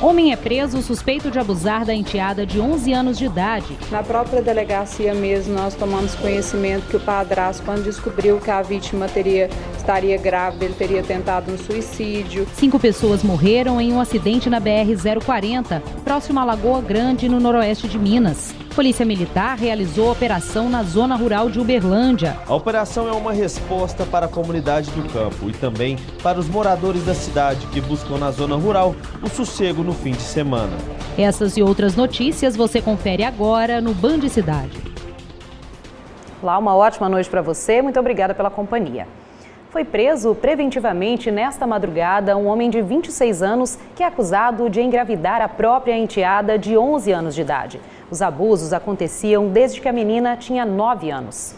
Homem é preso suspeito de abusar da enteada de 11 anos de idade. Na própria delegacia mesmo, nós tomamos conhecimento que o padrasto, quando descobriu que a vítima estaria grávida, ele teria tentado um suicídio. 5 pessoas morreram em um acidente na BR-040, próximo à Lagoa Grande, no noroeste de Minas. Polícia Militar realizou operação na zona rural de Uberlândia. A operação é uma resposta para a comunidade do campo e também para os moradores da cidade que buscam na zona rural o sossego no fim de semana. Essas e outras notícias você confere agora no Band Cidade. Olá, uma ótima noite para você. Muito obrigada pela companhia. Foi preso preventivamente nesta madrugada um homem de 26 anos que é acusado de engravidar a própria enteada de 11 anos de idade. Os abusos aconteciam desde que a menina tinha 9 anos.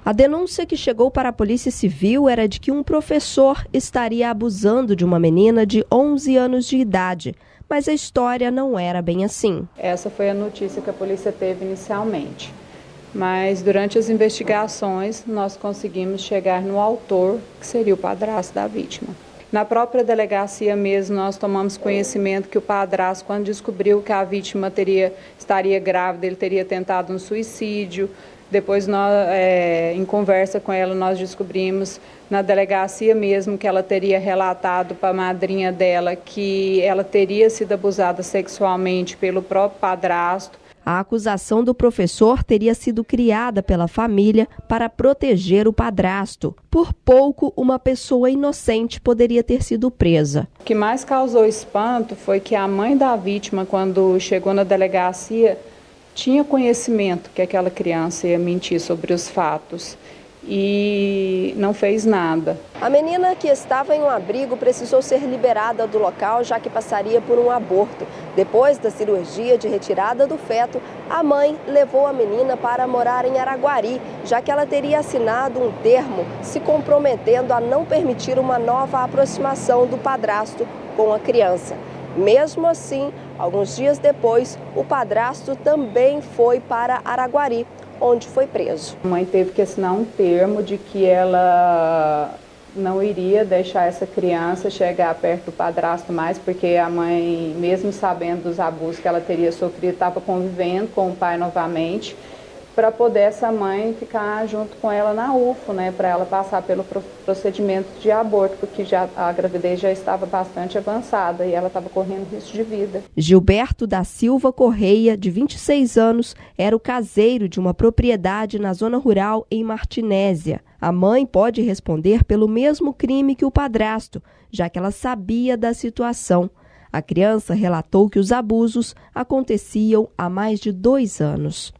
A denúncia que chegou para a Polícia Civil era de que um professor estaria abusando de uma menina de 11 anos de idade, mas a história não era bem assim. Essa foi a notícia que a polícia teve inicialmente. Mas durante as investigações nós conseguimos chegar no autor, que seria o padrasto da vítima. Na própria delegacia mesmo nós tomamos conhecimento que o padrasto, quando descobriu que a vítima estaria grávida, ele teria tentado um suicídio. Depois, em conversa com ela, nós descobrimos na delegacia mesmo que ela teria relatado para a madrinha dela que ela teria sido abusada sexualmente pelo próprio padrasto. A acusação do professor teria sido criada pela família para proteger o padrasto. Por pouco, uma pessoa inocente poderia ter sido presa. O que mais causou espanto foi que a mãe da vítima, quando chegou na delegacia, tinha conhecimento que aquela criança ia mentir sobre os fatos e não fez nada. A menina, que estava em um abrigo, precisou ser liberada do local, já que passaria por um aborto. Depois da cirurgia de retirada do feto, a mãe levou a menina para morar em Araguari, já que ela teria assinado um termo se comprometendo a não permitir uma nova aproximação do padrasto com a criança. Mesmo assim, alguns dias depois, o padrasto também foi para Araguari, onde foi preso. A mãe teve que assinar um termo de que ela não iria deixar essa criança chegar perto do padrasto mais, porque a mãe, mesmo sabendo dos abusos que ela teria sofrido, estava convivendo com o pai novamente, para poder essa mãe ficar junto com ela na UFO, né, para ela passar pelo procedimento de aborto, porque a gravidez já estava bastante avançada e ela estava correndo risco de vida. Gilberto da Silva Correia, de 26 anos, era o caseiro de uma propriedade na zona rural em Martinésia. A mãe pode responder pelo mesmo crime que o padrasto, já que ela sabia da situação. A criança relatou que os abusos aconteciam há mais de 2 anos.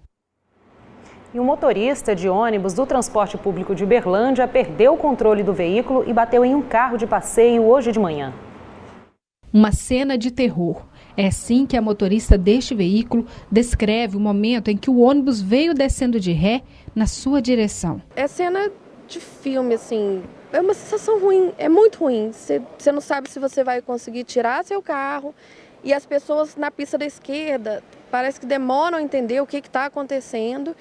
E um motorista de ônibus do transporte público de Uberlândia perdeu o controle do veículo e bateu em um carro de passeio hoje de manhã. Uma cena de terror. É assim que a motorista deste veículo descreve o momento em que o ônibus veio descendo de ré na sua direção. É cena de filme, assim. É uma sensação ruim, é muito ruim. Você não sabe se você vai conseguir tirar seu carro. E as pessoas na pista da esquerda parece que demoram a entender o que está acontecendo.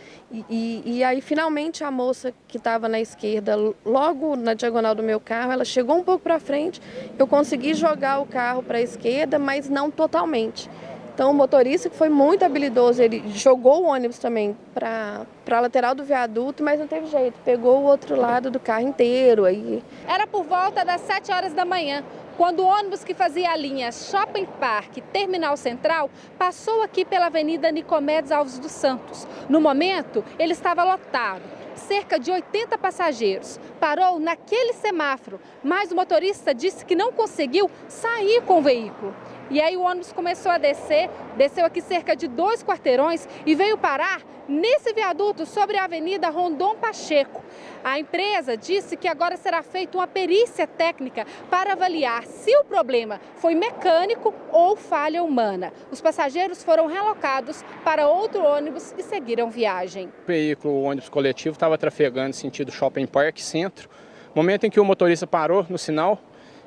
E aí, finalmente, a moça que estava na esquerda, logo na diagonal do meu carro, ela chegou um pouco para frente. Eu consegui jogar o carro para a esquerda, mas não totalmente. Então, o motorista, que foi muito habilidoso, ele jogou o ônibus também para a lateral do viaduto, mas não teve jeito. Pegou o outro lado do carro inteiro. Aí. Era por volta das 7 horas da manhã. Quando o ônibus que fazia a linha Shopping Park Terminal Central passou aqui pela Avenida Nicomedes Alves dos Santos. No momento, ele estava lotado, cerca de 80 passageiros. Parou naquele semáforo, mas o motorista disse que não conseguiu sair com o veículo. E aí o ônibus começou a descer, desceu aqui cerca de 2 quarteirões e veio parar nesse viaduto sobre a Avenida Rondon Pacheco. A empresa disse que agora será feita uma perícia técnica para avaliar se o problema foi mecânico ou falha humana. Os passageiros foram relocados para outro ônibus e seguiram viagem. O veículo, o ônibus coletivo, estava trafegando sentido Shopping Park Centro. Momento em que o motorista parou no sinal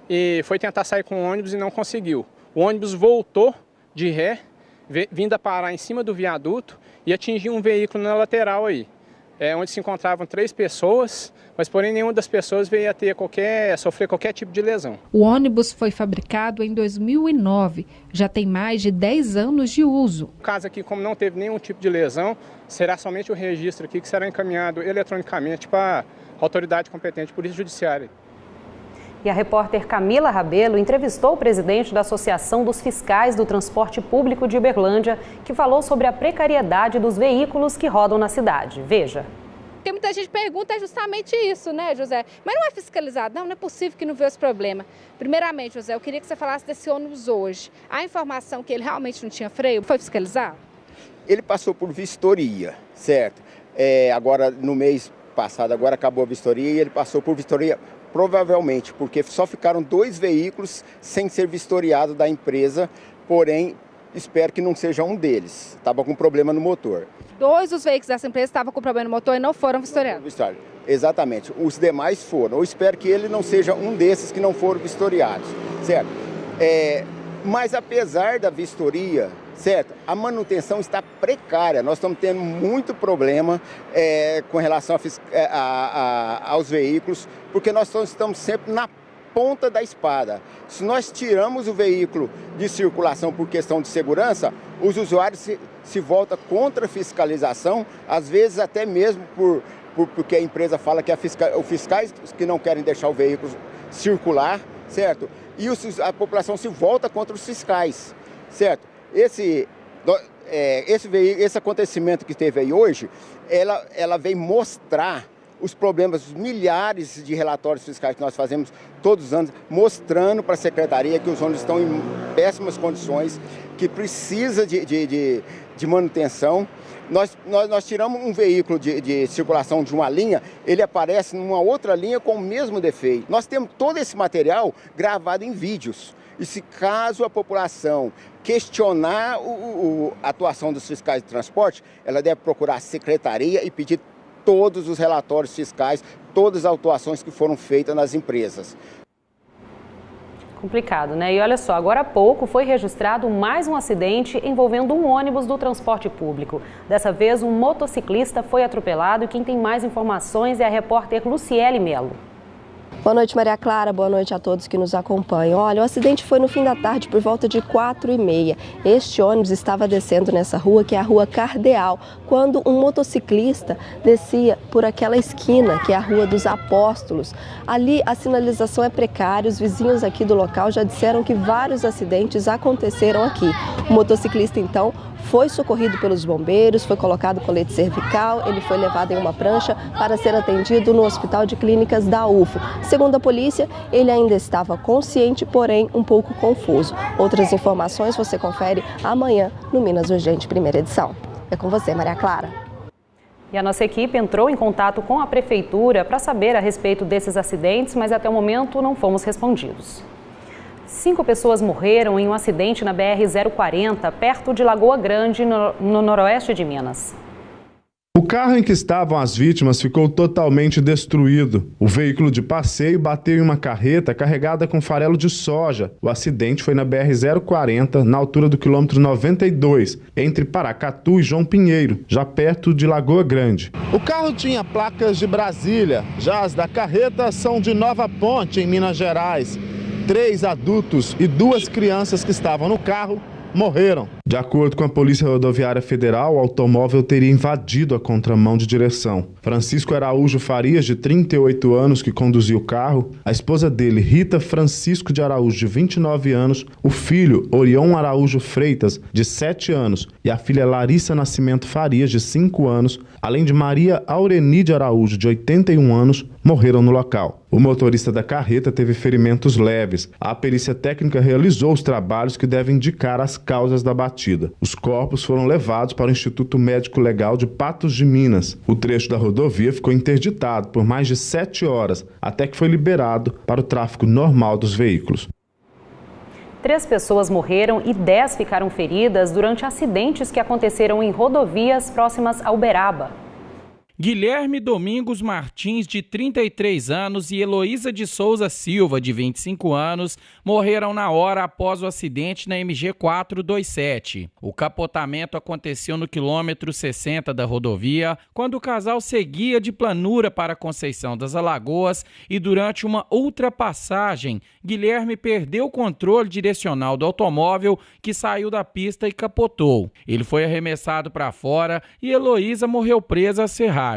e foi tentar sair com o ônibus e não conseguiu. O ônibus voltou de ré, vindo a parar em cima do viaduto e atingiu um veículo na lateral aí. onde se encontravam 3 pessoas, mas porém nenhuma das pessoas veio a sofrer qualquer tipo de lesão. O ônibus foi fabricado em 2009, já tem mais de 10 anos de uso. No caso aqui, como não teve nenhum tipo de lesão, será somente o registro aqui que será encaminhado eletronicamente para a autoridade competente, Polícia Judiciária. E a repórter Camila Rabelo entrevistou o presidente da Associação dos Fiscais do Transporte Público de Uberlândia, que falou sobre a precariedade dos veículos que rodam na cidade. Veja. Porque muita gente pergunta é justamente isso, né, José? Mas não é fiscalizado? Não é possível que não veja esse problema. Primeiramente, José, eu queria que você falasse desse ônibus hoje. A informação que ele realmente não tinha freio foi fiscalizado? Ele passou por vistoria, certo? Agora, no mês passado, agora acabou a vistoria e ele passou por vistoria. Provavelmente, porque só ficaram 2 veículos sem ser vistoriado da empresa, porém, espero que não seja um deles. Estava com problema no motor. 2 dos veículos dessa empresa estavam com problema no motor e não foram vistoriados? Exatamente. Os demais foram. Eu espero que ele não seja um desses que não foram vistoriados, certo? Mas apesar da vistoria, certo, a manutenção está precária. Nós estamos tendo muito problema com relação aos veículos, porque nós estamos sempre na ponta da espada. Se nós tiramos o veículo de circulação por questão de segurança, os usuários se voltam contra a fiscalização, às vezes até mesmo porque a empresa fala que os fiscais que não querem deixar o veículo circular, certo? E a população se volta contra os fiscais, certo? Esse acontecimento que teve aí hoje, ela vem mostrar os problemas, os milhares de relatórios fiscais que nós fazemos todos os anos, mostrando para a Secretaria que os ônibus estão em péssimas condições, que precisa de manutenção. Nós tiramos um veículo de circulação de uma linha, ele aparece numa outra linha com o mesmo defeito. Nós temos todo esse material gravado em vídeos. E se caso a população questionar a atuação dos fiscais de transporte, ela deve procurar a Secretaria e pedir todos os relatórios fiscais, todas as autuações que foram feitas nas empresas. Complicado, né? E olha só, agora há pouco foi registrado mais um acidente envolvendo um ônibus do transporte público. Dessa vez, um motociclista foi atropelado e quem tem mais informações é a repórter Luciele Melo. Boa noite, Maria Clara. Boa noite a todos que nos acompanham. Olha, o acidente foi no fim da tarde, por volta de 4h30. Este ônibus estava descendo nessa rua, que é a Rua Cardeal, quando um motociclista descia por aquela esquina, que é a Rua dos Apóstolos. Ali a sinalização é precária, os vizinhos aqui do local já disseram que vários acidentes aconteceram aqui. O motociclista, então, foi socorrido pelos bombeiros, foi colocado colete cervical, ele foi levado em uma prancha para ser atendido no Hospital de Clínicas da UFO. Segundo a polícia, ele ainda estava consciente, porém um pouco confuso. Outras informações você confere amanhã no Minas Urgente, primeira edição. É com você, Maria Clara. E a nossa equipe entrou em contato com a Prefeitura para saber a respeito desses acidentes, mas até o momento não fomos respondidos. 5 pessoas morreram em um acidente na BR-040, perto de Lagoa Grande, no noroeste de Minas. O carro em que estavam as vítimas ficou totalmente destruído. O veículo de passeio bateu em uma carreta carregada com farelo de soja. O acidente foi na BR-040, na altura do quilômetro 92, entre Paracatu e João Pinheiro, já perto de Lagoa Grande. O carro tinha placas de Brasília, já as da carreta são de Nova Ponte, em Minas Gerais. 3 adultos e 2 crianças que estavam no carro morreram. De acordo com a Polícia Rodoviária Federal, o automóvel teria invadido a contramão de direção. Francisco Araújo Farias, de 38 anos, que conduzia o carro, a esposa dele, Rita Francisco de Araújo, de 29 anos, o filho, Orion Araújo Freitas, de 7 anos, e a filha Larissa Nascimento Farias, de 5 anos, além de Maria Aurenide Araújo, de 81 anos, morreram no local. O motorista da carreta teve ferimentos leves. A perícia técnica realizou os trabalhos que devem indicar as causas da batida. Os corpos foram levados para o Instituto Médico Legal de Patos de Minas. O trecho da rodovia ficou interditado por mais de 7 horas, até que foi liberado para o tráfego normal dos veículos. 3 pessoas morreram e 10 ficaram feridas durante acidentes que aconteceram em rodovias próximas a Uberaba. Guilherme Domingos Martins, de 33 anos, e Heloísa de Souza Silva, de 25 anos, morreram na hora após o acidente na MG 427. O capotamento aconteceu no quilômetro 60 da rodovia, quando o casal seguia de Planura para Conceição das Alagoas e durante uma ultrapassagem, Guilherme perdeu o controle direcional do automóvel que saiu da pista e capotou. Ele foi arremessado para fora e Heloísa morreu presa às ferragens.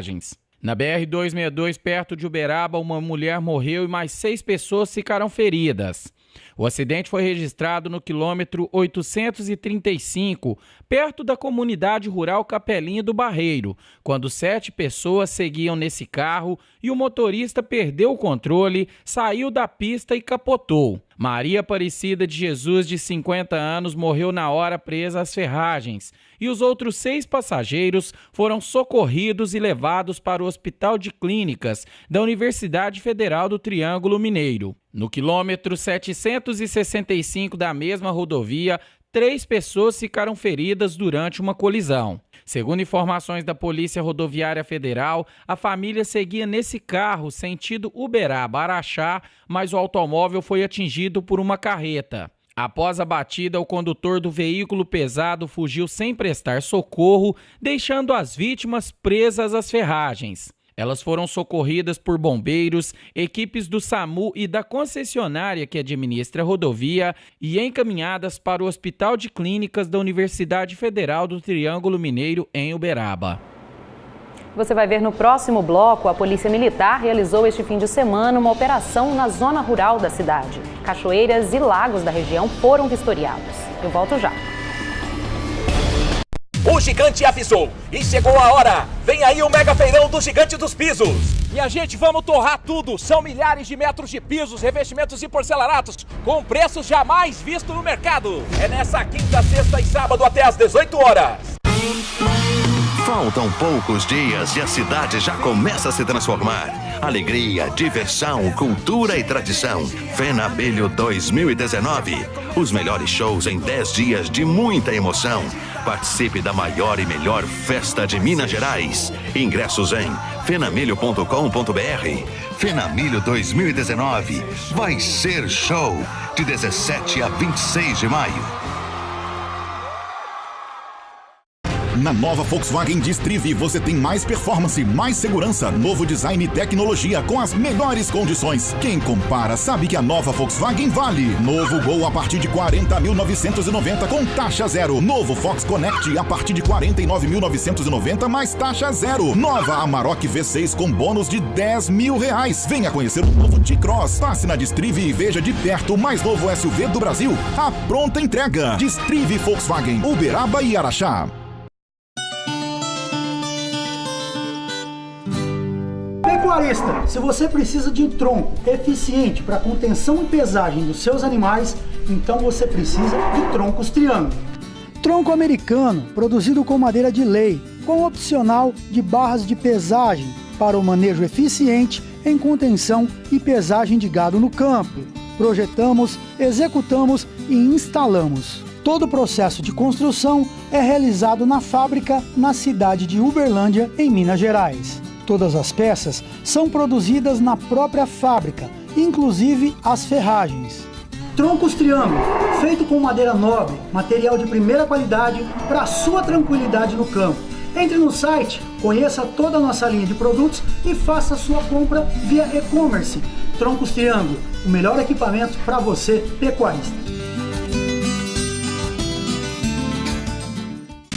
Na BR-262, perto de Uberaba, uma mulher morreu e mais 6 pessoas ficaram feridas. O acidente foi registrado no quilômetro 835, perto da comunidade rural Capelinha do Barreiro, quando 7 pessoas seguiam nesse carro e o motorista perdeu o controle, saiu da pista e capotou. Maria Aparecida de Jesus, de 50 anos, morreu na hora presa às ferragens e os outros 6 passageiros foram socorridos e levados para o Hospital de Clínicas da Universidade Federal do Triângulo Mineiro. No quilômetro 765 da mesma rodovia, 3 pessoas ficaram feridas durante uma colisão. Segundo informações da Polícia Rodoviária Federal, a família seguia nesse carro sentido Uberaba-Araxá, mas o automóvel foi atingido por uma carreta. Após a batida, o condutor do veículo pesado fugiu sem prestar socorro, deixando as vítimas presas às ferragens. Elas foram socorridas por bombeiros, equipes do SAMU e da concessionária que administra a rodovia e encaminhadas para o Hospital de Clínicas da Universidade Federal do Triângulo Mineiro, em Uberaba. Você vai ver no próximo bloco, a Polícia Militar realizou este fim de semana uma operação na zona rural da cidade. Cachoeiras e lagos da região foram vistoriados. Eu volto já. O gigante avisou e chegou a hora. Vem aí o mega feirão do Gigante dos Pisos. Minha gente, vamos torrar tudo. São milhares de metros de pisos, revestimentos e porcelanatos com preços jamais vistos no mercado. É nessa quinta, sexta e sábado até às 18 horas. Faltam poucos dias e a cidade já começa a se transformar. Alegria, diversão, cultura e tradição. FENABELHO 2019. Os melhores shows em 10 dias de muita emoção. Participe da maior e melhor festa de Minas Gerais. Ingressos em fenamelho.com.br. FENABELHO 2019. Vai ser show de 17 a 26 de maio. Na nova Volkswagen Distrive você tem mais performance, mais segurança, novo design e tecnologia com as melhores condições. Quem compara sabe que a nova Volkswagen vale. Novo Gol a partir de 40.990 com taxa zero. Novo Fox Connect a partir de 49.990 mais taxa zero. Nova Amarok V6 com bônus de R$10.000. Venha conhecer o novo T-Cross. Passe na Distrive e veja de perto o mais novo SUV do Brasil. A pronta entrega. Distrive Volkswagen, Uberaba e Araxá. Pecuarista, se você precisa de um tronco eficiente para contenção e pesagem dos seus animais, então você precisa de troncos triângulo. Tronco americano, produzido com madeira de lei, com opcional de barras de pesagem para o manejo eficiente em contenção e pesagem de gado no campo. Projetamos, executamos e instalamos. Todo o processo de construção é realizado na fábrica na cidade de Uberlândia, em Minas Gerais. Todas as peças são produzidas na própria fábrica, inclusive as ferragens. Troncos Triângulo, feito com madeira nobre, material de primeira qualidade para a sua tranquilidade no campo. Entre no site, conheça toda a nossa linha de produtos e faça sua compra via e-commerce. Troncos Triângulo, o melhor equipamento para você, pecuarista.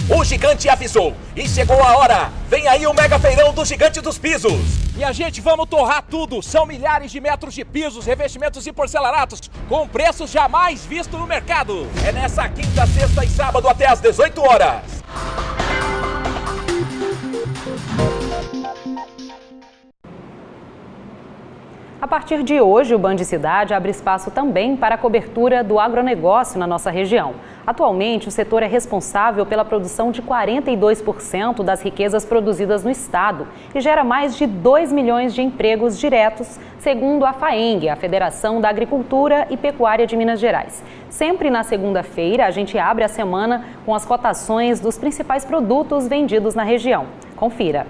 O gigante avisou e chegou a hora. Vem aí o mega feirão do Gigante dos Pisos. Minha gente, vamos torrar tudo. São milhares de metros de pisos, revestimentos e porcelanatos com preços jamais vistos no mercado. É nessa quinta, sexta e sábado até às 18 horas. A partir de hoje, o Band Cidade abre espaço também para a cobertura do agronegócio na nossa região. Atualmente, o setor é responsável pela produção de 42% das riquezas produzidas no estado e gera mais de 2 milhões de empregos diretos, segundo a FAENG, a Federação da Agricultura e Pecuária de Minas Gerais. Sempre na segunda-feira, a gente abre a semana com as cotações dos principais produtos vendidos na região. Confira.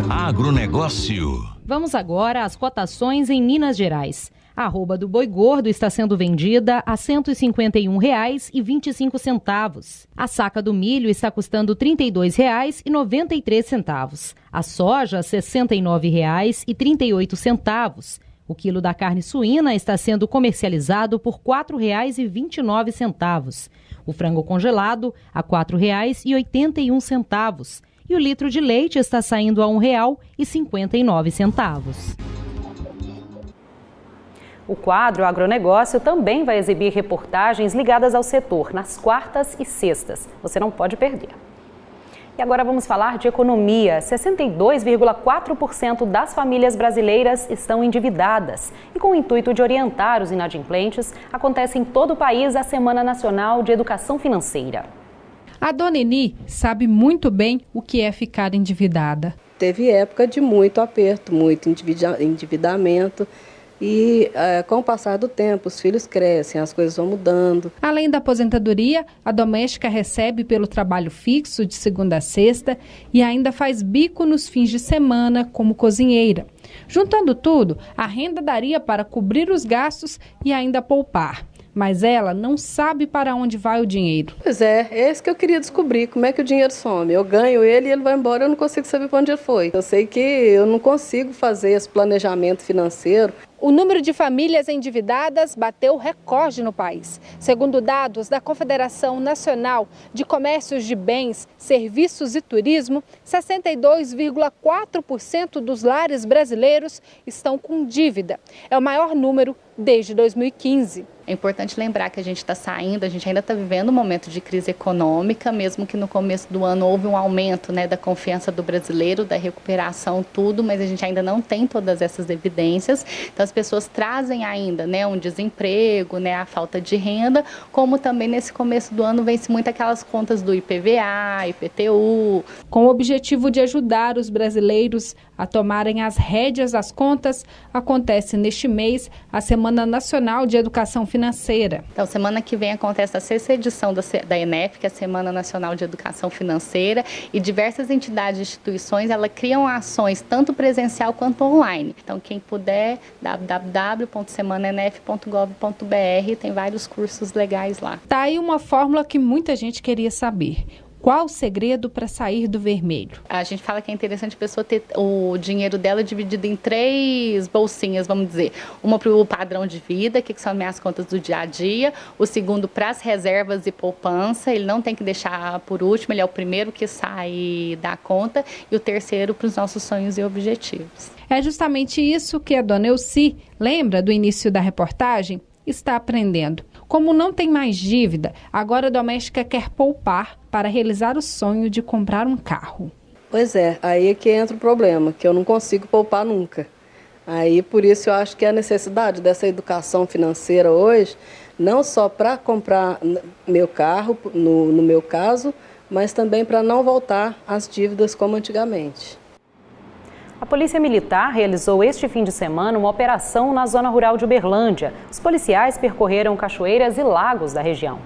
Agronegócio. Vamos agora às cotações em Minas Gerais. A arroba do boi gordo está sendo vendida a R$ 151,25. A saca do milho está custando R$ 32,93. A soja, R$ 69,38. O quilo da carne suína está sendo comercializado por R$ 4,29. O frango congelado a R$ 4,81. E o litro de leite está saindo a R$ 1,59. O quadro Agronegócio também vai exibir reportagens ligadas ao setor nas quartas e sextas. Você não pode perder. E agora vamos falar de economia. 62,4% das famílias brasileiras estão endividadas. E com o intuito de orientar os inadimplentes, acontece em todo o país a Semana Nacional de Educação Financeira. A dona Eni sabe muito bem o que é ficar endividada. Teve época de muito aperto, muito endividamento. E com o passar do tempo, os filhos crescem, as coisas vão mudando. Além da aposentadoria, a doméstica recebe pelo trabalho fixo de segunda a sexta e ainda faz bico nos fins de semana como cozinheira. Juntando tudo, a renda daria para cobrir os gastos e ainda poupar. Mas ela não sabe para onde vai o dinheiro. Pois é isso que eu queria descobrir, como é que o dinheiro some. Eu ganho ele e ele vai embora, eu não consigo saber para onde ele foi. Eu sei que eu não consigo fazer esse planejamento financeiro. O número de famílias endividadas bateu recorde no país. Segundo dados da Confederação Nacional de Comércios de Bens, Serviços e Turismo, 62,4% dos lares brasileiros estão com dívida. É o maior número desde 2015. É importante lembrar que a gente está saindo, a gente ainda está vivendo um momento de crise econômica, mesmo que no começo do ano houve um aumento, da confiança do brasileiro, da recuperação, tudo, mas a gente ainda não tem todas essas evidências. Então as pessoas trazem ainda um desemprego, a falta de renda, como também nesse começo do ano vence muito aquelas contas do IPVA, IPTU. Com o objetivo de ajudar os brasileiros a tomarem as rédeas das contas, acontece neste mês a Semana Nacional de Educação Financeira. Então, semana que vem acontece a 6ª edição da ENEF, que é a Semana Nacional de Educação Financeira, e diversas entidades e instituições, elas criam ações tanto presencial quanto online. Então, quem puder, www.semananef.gov.br, tem vários cursos legais lá. Tá aí uma fórmula que muita gente queria saber. Qual o segredo para sair do vermelho? A gente fala que é interessante a pessoa ter o dinheiro dela dividido em 3 bolsinhas, vamos dizer. Uma para o padrão de vida, que são minhas contas do dia a dia. O segundo para as reservas e poupança, ele não tem que deixar por último, ele é o primeiro que sai da conta. E o terceiro para os nossos sonhos e objetivos. É justamente isso que a dona Elci, lembra do início da reportagem? Está aprendendo. Como não tem mais dívida, agora a doméstica quer poupar para realizar o sonho de comprar um carro. Pois é, aí é que entra o problema, que eu não consigo poupar nunca. Aí por isso eu acho que a necessidade dessa educação financeira hoje, não só para comprar meu carro, no meu caso, mas também para não voltar às dívidas como antigamente. A Polícia Militar realizou este fim de semana uma operação na zona rural de Uberlândia. Os policiais percorreram cachoeiras e lagos da região.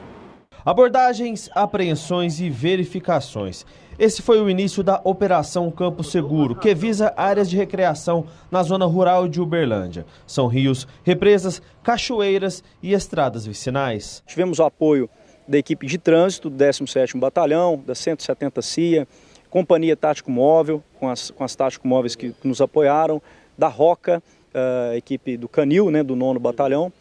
Abordagens, apreensões e verificações. Esse foi o início da Operação Campo Seguro, que visa áreas de recreação na zona rural de Uberlândia. São rios, represas, cachoeiras e estradas vicinais. Tivemos o apoio da equipe de trânsito do 17º Batalhão, da 170 CIA, Companhia Tático Móvel, com as Tático Móveis que nos apoiaram, da Roca, a equipe do Canil, do 9º Batalhão,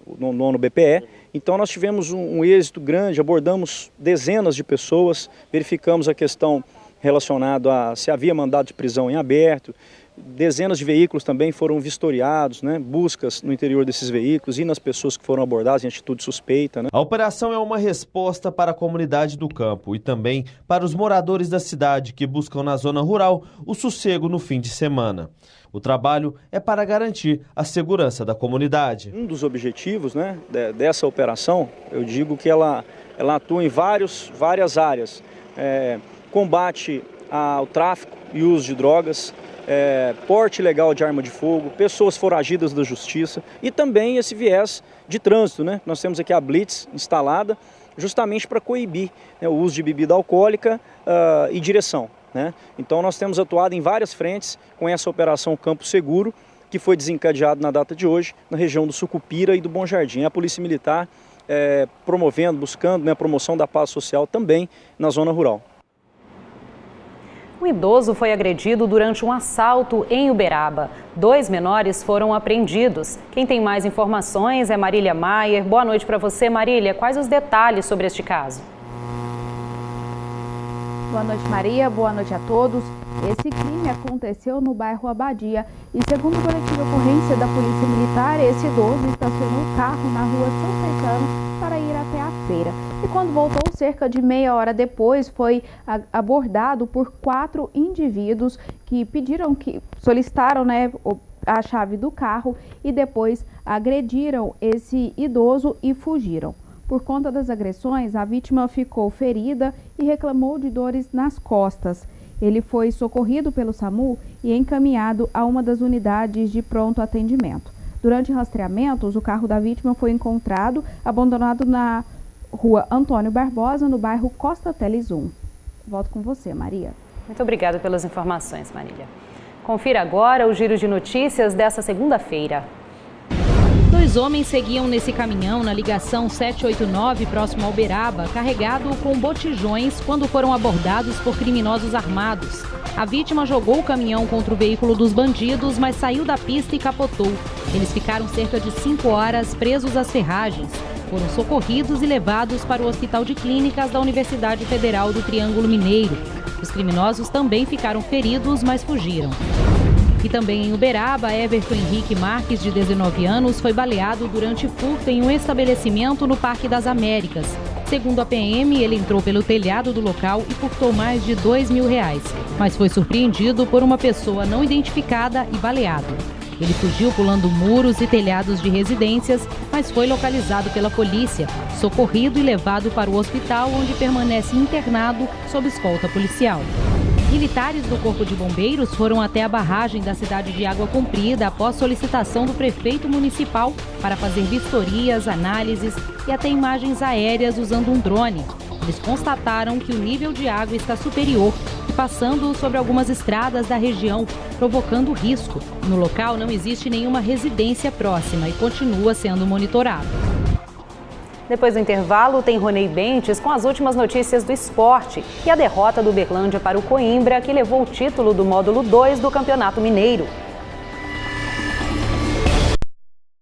o 9º BPE. Então nós tivemos um êxito grande, abordamos dezenas de pessoas, verificamos a questão relacionada a se havia mandado de prisão em aberto, dezenas de veículos também foram vistoriados, buscas no interior desses veículos e nas pessoas que foram abordadas em atitude suspeita. A operação é uma resposta para a comunidade do campo e também para os moradores da cidade que buscam na zona rural o sossego no fim de semana. O trabalho é para garantir a segurança da comunidade. Um dos objetivos dessa operação, eu digo que ela atua em várias áreas. Combate ao tráfico e uso de drogas, porte ilegal de arma de fogo, pessoas foragidas da justiça e também esse viés de trânsito. Nós temos aqui a Blitz instalada justamente para coibir o uso de bebida alcoólica e direção. né? Então nós temos atuado em várias frentes com essa operação Campo Seguro, que foi desencadeado na data de hoje na região do Sucupira e do Bom Jardim. A Polícia Militar promovendo, buscando, né, a promoção da paz social também na zona rural. Um idoso foi agredido durante um assalto em Uberaba. 2 menores foram apreendidos. Quem tem mais informações é Marília Maier. Boa noite para você, Marília. Quais os detalhes sobre este caso? Boa noite, Maria. Boa noite a todos. Esse crime aconteceu no bairro Abadia e, segundo o boletim de ocorrência da Polícia Militar, esse idoso estacionou o carro na rua São Caetano para ir até a feira. E quando voltou, cerca de meia hora depois, foi abordado por 4 indivíduos que solicitaram, né, a chave do carro e depois agrediram esse idoso e fugiram. Por conta das agressões, a vítima ficou ferida e reclamou de dores nas costas. Ele foi socorrido pelo SAMU e encaminhado a uma das unidades de pronto atendimento. Durante rastreamentos, o carro da vítima foi encontrado abandonado na rua Antônio Barbosa, no bairro Costa Teles 1. Volto com você, Maria. Muito obrigada pelas informações, Marília. Confira agora o giro de notícias dessa segunda-feira. 2 homens seguiam nesse caminhão na ligação 789, próximo a Uberaba, carregado com botijões, quando foram abordados por criminosos armados. A vítima jogou o caminhão contra o veículo dos bandidos, mas saiu da pista e capotou. Eles ficaram cerca de 5 horas presos às ferragens. Foram socorridos e levados para o Hospital de Clínicas da Universidade Federal do Triângulo Mineiro. Os criminosos também ficaram feridos, mas fugiram. E também em Uberaba, Everton Henrique Marques, de 19 anos, foi baleado durante furto em um estabelecimento no Parque das Américas. Segundo a PM, ele entrou pelo telhado do local e furtou mais de R$2.000, mas foi surpreendido por uma pessoa não identificada e baleado. Ele fugiu pulando muros e telhados de residências, mas foi localizado pela polícia, socorrido e levado para o hospital, onde permanece internado sob escolta policial. Militares do Corpo de Bombeiros foram até a barragem da cidade de Água Comprida após solicitação do prefeito municipal para fazer vistorias, análises e até imagens aéreas usando um drone. Eles constataram que o nível de água está superior e passando sobre algumas estradas da região, provocando risco. No local não existe nenhuma residência próxima e continua sendo monitorado. Depois do intervalo, tem Ronei Bentes com as últimas notícias do esporte e a derrota do Uberlândia para o Coimbra, que levou o título do módulo 2 do Campeonato Mineiro. O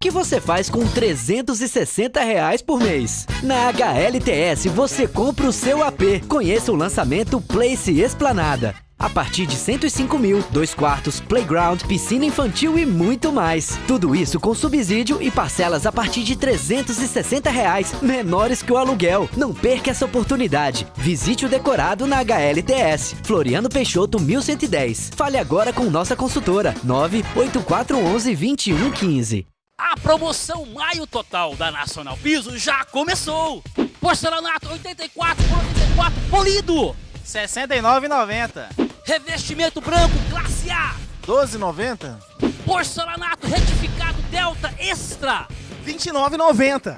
que você faz com R$360 por mês? Na HLTS você compra o seu AP. Conheça o lançamento Place Esplanada. A partir de 105 mil, 2 quartos, playground, piscina infantil e muito mais. Tudo isso com subsídio e parcelas a partir de R$360, menores que o aluguel. Não perca essa oportunidade. Visite o decorado na HLTS. Floriano Peixoto 1110. Fale agora com nossa consultora 98411-2115. A promoção Maio Total da Nacional Piso já começou. Porcelanato 84 por 84 polido. R$ 69,90. Revestimento branco classe A. R$ 12,90. Porcelanato retificado Delta Extra. R$ 29,90.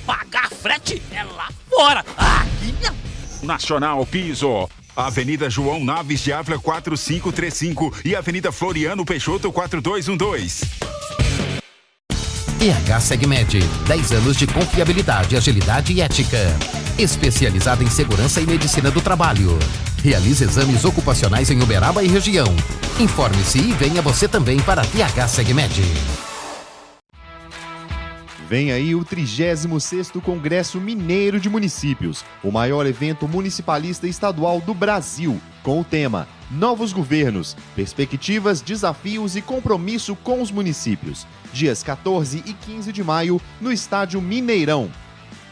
Pagar frete é lá fora. Aqui não. Nacional Piso. Avenida João Naves de Ávila 4535 e Avenida Floriano Peixoto 4212. EH Segmed, 10 anos de confiabilidade, agilidade e ética. Especializada em segurança e medicina do trabalho. Realize exames ocupacionais em Uberaba e região. Informe-se e venha você também para a EH Segmed. Vem aí o 36º Congresso Mineiro de Municípios, o maior evento municipalista estadual do Brasil, com o tema Novos Governos, Perspectivas, Desafios e Compromisso com os Municípios. Dias 14 e 15 de maio, no Estádio Mineirão.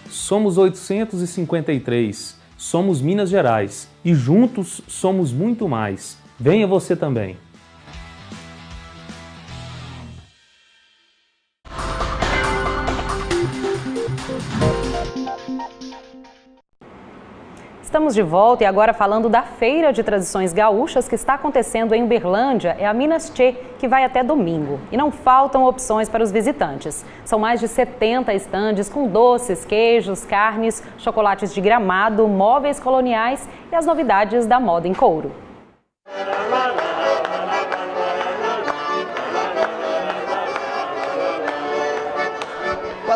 Somos 853, somos Minas Gerais e juntos somos muito mais. Venha você também. Estamos de volta e agora falando da Feira de Tradições Gaúchas que está acontecendo em Uberlândia. É a Minas Tchê, que vai até domingo. E não faltam opções para os visitantes. São mais de 70 estandes com doces, queijos, carnes, chocolates de Gramado, móveis coloniais e as novidades da moda em couro.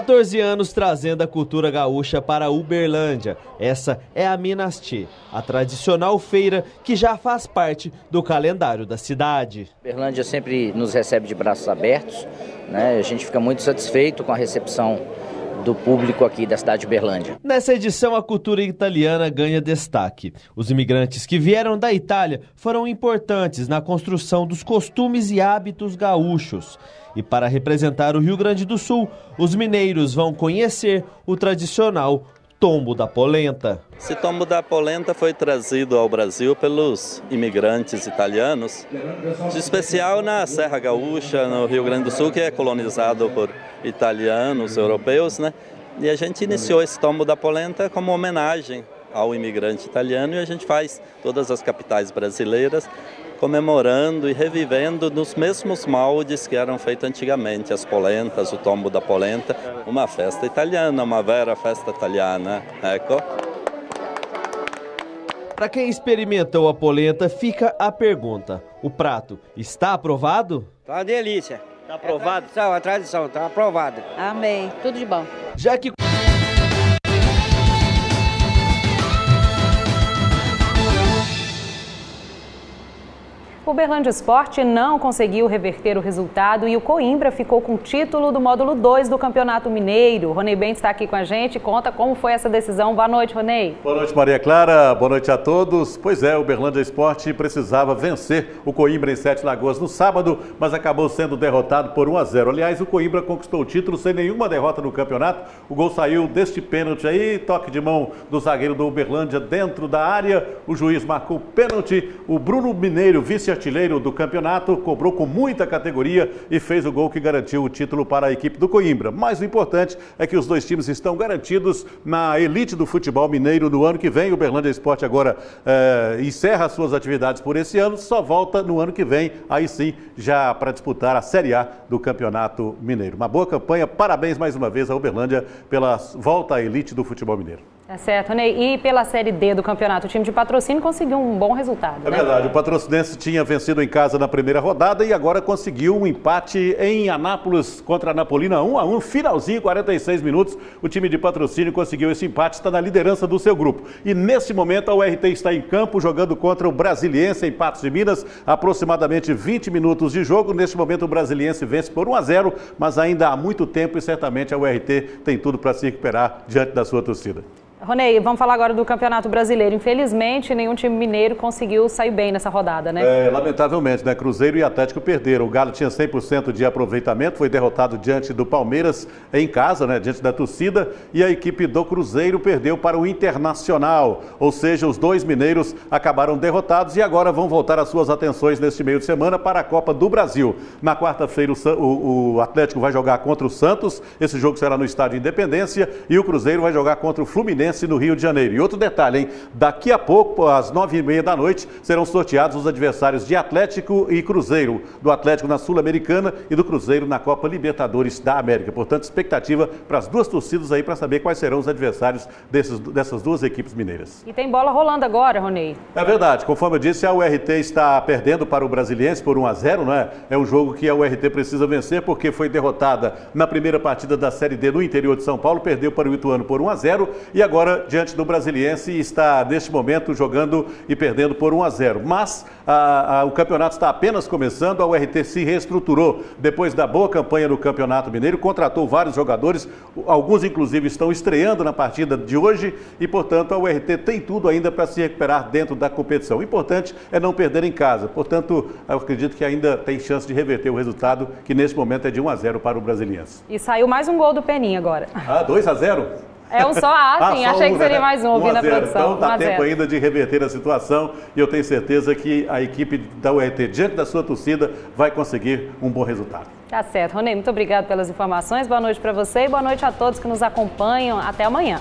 14 anos trazendo a cultura gaúcha para Uberlândia. Essa é a Minastê, a tradicional feira que já faz parte do calendário da cidade. Uberlândia sempre nos recebe de braços abertos, né? A gente fica muito satisfeito com a recepção do público aqui da cidade de Uberlândia. Nessa edição, a cultura italiana ganha destaque. Os imigrantes que vieram da Itália foram importantes na construção dos costumes e hábitos gaúchos. E para representar o Rio Grande do Sul, os mineiros vão conhecer o tradicional tombo da polenta. Esse tombo da polenta foi trazido ao Brasil pelos imigrantes italianos, de especial na Serra Gaúcha, no Rio Grande do Sul, que é colonizado por italianos, europeus, né? E a gente iniciou esse tombo da polenta como homenagem ao imigrante italiano e a gente faz todas as capitais brasileiras comemorando e revivendo nos mesmos moldes que eram feitos antigamente, as polentas, o tombo da polenta, uma festa italiana, uma vera festa italiana, ecco. Para quem experimentou a polenta, fica a pergunta: o prato está aprovado? Tá uma delícia. Tá aprovado? A tradição, tá aprovada. Amei, tudo de bom. Já que O Uberlândia Esporte não conseguiu reverter o resultado e o Coimbra ficou com o título do módulo 2 do Campeonato Mineiro. O Ronei Bentes está aqui com a gente, conta como foi essa decisão. Boa noite, Ronei. Boa noite, Maria Clara. Boa noite a todos. Pois é, o Uberlândia Esporte precisava vencer o Coimbra em Sete Lagoas no sábado, mas acabou sendo derrotado por 1-0. Aliás, o Coimbra conquistou o título sem nenhuma derrota no campeonato. O gol saiu deste pênalti aí, toque de mão do zagueiro do Uberlândia dentro da área. O juiz marcou pênalti. O Bruno Mineiro, vice-artilheiro do campeonato, cobrou com muita categoria e fez o gol que garantiu o título para a equipe do Coimbra. Mas o importante é que os dois times estão garantidos na elite do futebol mineiro no ano que vem. O Uberlândia Esporte agora encerra suas atividades por esse ano, só volta no ano que vem, aí sim, já para disputar a Série A do Campeonato Mineiro. Uma boa campanha, parabéns mais uma vez à Uberlândia pela volta à elite do futebol mineiro. É certo, Ney. E pela Série D do campeonato, o time de Patrocínio conseguiu um bom resultado, né? É verdade, o Patrocinense tinha vencido em casa na primeira rodada e agora conseguiu um empate em Anápolis contra a Napolina, 1-1, finalzinho, 46 minutos. O time de Patrocínio conseguiu esse empate, está na liderança do seu grupo. E nesse momento a URT está em campo jogando contra o Brasiliense em Patos de Minas, aproximadamente 20 minutos de jogo. Neste momento o Brasiliense vence por 1-0, mas ainda há muito tempo e certamente a URT tem tudo para se recuperar diante da sua torcida. Ronei, vamos falar agora do Campeonato Brasileiro. Infelizmente, nenhum time mineiro conseguiu sair bem nessa rodada, né? Lamentavelmente, né? Cruzeiro e Atlético perderam. O Galo tinha 100% de aproveitamento, foi derrotado diante do Palmeiras em casa, né? Diante da torcida. E a equipe do Cruzeiro perdeu para o Internacional. Ou seja, os dois mineiros acabaram derrotados e agora vão voltar as suas atenções neste meio de semana para a Copa do Brasil. Na quarta-feira, o Atlético vai jogar contra o Santos. Esse jogo será no Estádio Independência. E o Cruzeiro vai jogar contra o Fluminense no Rio de Janeiro. E outro detalhe, hein? Daqui a pouco, às 9h30 da noite, serão sorteados os adversários de Atlético e Cruzeiro. Do Atlético na Sul-Americana e do Cruzeiro na Copa Libertadores da América. Portanto, expectativa para as duas torcidas aí para saber quais serão os adversários dessas duas equipes mineiras. E tem bola rolando agora, Ronei. É verdade. Conforme eu disse, a URT está perdendo para o Brasiliense por 1-0, não é? É um jogo que a URT precisa vencer porque foi derrotada na primeira partida da Série D no interior de São Paulo, perdeu para o Ituano por 1-0 e agora diante do Brasiliense está neste momento jogando e perdendo por 1-0. Mas o campeonato está apenas começando, a URT se reestruturou depois da boa campanha no Campeonato Mineiro, contratou vários jogadores, alguns inclusive estão estreando na partida de hoje e, portanto, a URT tem tudo ainda para se recuperar dentro da competição. O importante é não perder em casa, portanto, eu acredito que ainda tem chance de reverter o resultado, que neste momento é de 1-0 para o Brasiliense. E saiu mais um gol do Peninha agora. 2-0? É um só, sim, achei que seria mais um, ouvi na produção. Então dá tempo ainda de reverter a situação e eu tenho certeza que a equipe da URT, diante da sua torcida, vai conseguir um bom resultado. Tá certo. Ronei, muito obrigado pelas informações, boa noite para você e boa noite a todos que nos acompanham. Até amanhã.